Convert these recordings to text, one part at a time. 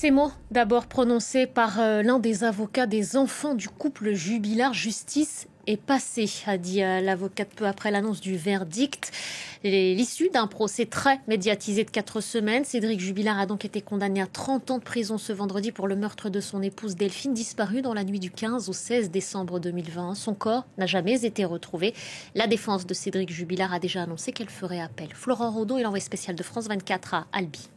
Ces mots, d'abord prononcés par l'un des avocats des enfants du couple Jubilard, justice est passée, a dit l'avocate peu après l'annonce du verdict. L'issue d'un procès très médiatisé de 4 semaines. Cédric Jubilard a donc été condamné à 30 ans de prison ce vendredi pour le meurtre de son épouse Delphine, disparue dans la nuit du 15 au 16 décembre 2020. Son corps n'a jamais été retrouvé. La défense de Cédric Jubilard a déjà annoncé qu'elle ferait appel. Florent Rodeau est l'envoyé spécial de France 24 à Albi.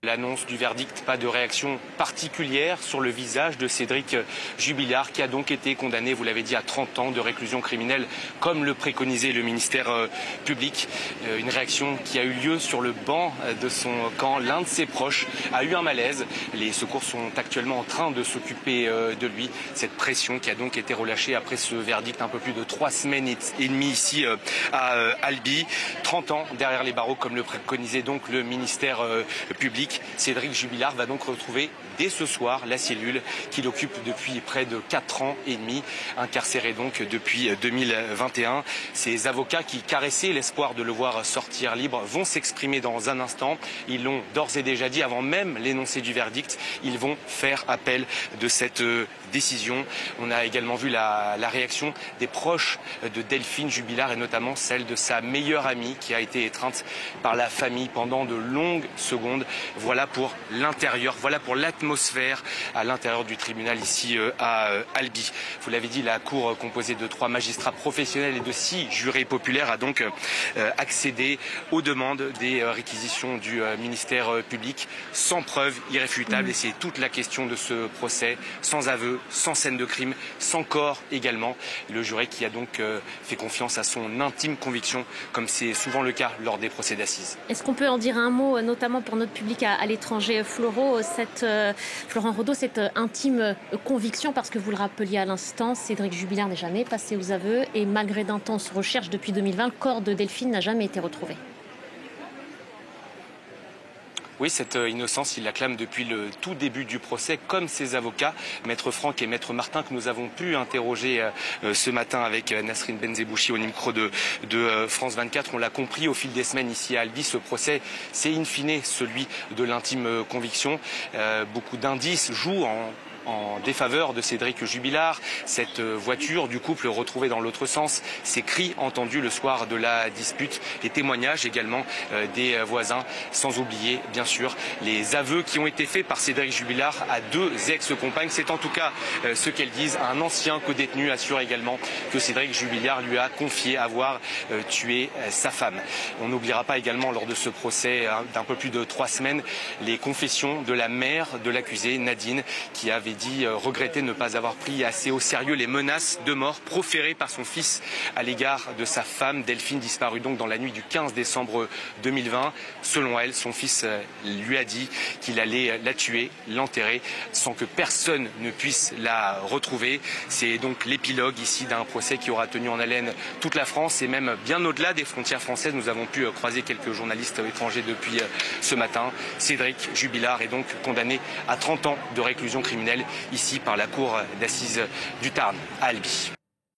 L'annonce du verdict, pas de réaction particulière sur le visage de Cédric Jubilard, qui a donc été condamné, vous l'avez dit, à 30 ans de réclusion criminelle, comme le préconisait le ministère public. Une réaction qui a eu lieu sur le banc de son camp. L'un de ses proches a eu un malaise. Les secours sont actuellement en train de s'occuper de lui. Cette pression qui a donc été relâchée après ce verdict, un peu plus de 3 semaines et demie ici à Albi. 30 ans derrière les barreaux, comme le préconisait donc le ministère public. Cédric Jubilard va donc retrouver dès ce soir la cellule qu'il occupe depuis près de 4 ans et demi, incarcéré donc depuis 2021. Ses avocats qui caressaient l'espoir de le voir sortir libre vont s'exprimer dans un instant. Ils l'ont d'ores et déjà dit avant même l'énoncé du verdict. Ils vont faire appel de cette décision. On a également vu la réaction des proches de Delphine Jubilard et notamment celle de sa meilleure amie qui a été étreinte par la famille pendant de longues secondes. Voilà pour l'intérieur, voilà pour l'atmosphère à l'intérieur du tribunal ici à Albi. Vous l'avez dit, la cour composée de 3 magistrats professionnels et de 6 jurés populaires a donc accédé aux demandes des réquisitions du ministère public sans preuve irréfutable. Et c'est toute la question de ce procès, sans aveu, sans scène de crime, sans corps également. Le juré qui a donc fait confiance à son intime conviction, comme c'est souvent le cas lors des procès d'assises. Est-ce qu'on peut en dire un mot, notamment pour notre public à l'étranger, Florent Rodeau, cette intime conviction, parce que vous le rappeliez à l'instant, Cédric Jubilard n'est jamais passé aux aveux et malgré d'intenses recherches depuis 2020, le corps de Delphine n'a jamais été retrouvé. Oui, cette innocence, il l'acclame depuis le tout début du procès, comme ses avocats, Maître Franck et Maître Martin, que nous avons pu interroger ce matin avec Nasrine Benzebouchi au micro de France 24. On l'a compris au fil des semaines ici à Albi, ce procès, c'est in fine celui de l'intime conviction. Beaucoup d'indices jouent en défaveur de Cédric Jubilard. Cette voiture du couple retrouvée dans l'autre sens, ces cris entendus le soir de la dispute, les témoignages également des voisins, sans oublier bien sûr les aveux qui ont été faits par Cédric Jubilard à 2 ex-compagnes. C'est en tout cas ce qu'elles disent. Un ancien codétenu assure également que Cédric Jubilard lui a confié avoir tué sa femme. On n'oubliera pas également lors de ce procès d'un peu plus de 3 semaines les confessions de la mère de l'accusé, Nadine, qui avait regretter ne pas avoir pris assez au sérieux les menaces de mort proférées par son fils à l'égard de sa femme Delphine, disparue donc dans la nuit du 15 décembre 2020. Selon elle, son fils lui a dit qu'il allait la tuer, l'enterrer, sans que personne ne puisse la retrouver. C'est donc l'épilogue ici d'un procès qui aura tenu en haleine toute la France et même bien au-delà des frontières françaises. Nous avons pu croiser quelques journalistes étrangers depuis ce matin. Cédric Jubilard est donc condamné à 30 ans de réclusion criminelle ici par la cour d'assises du Tarn à Albi.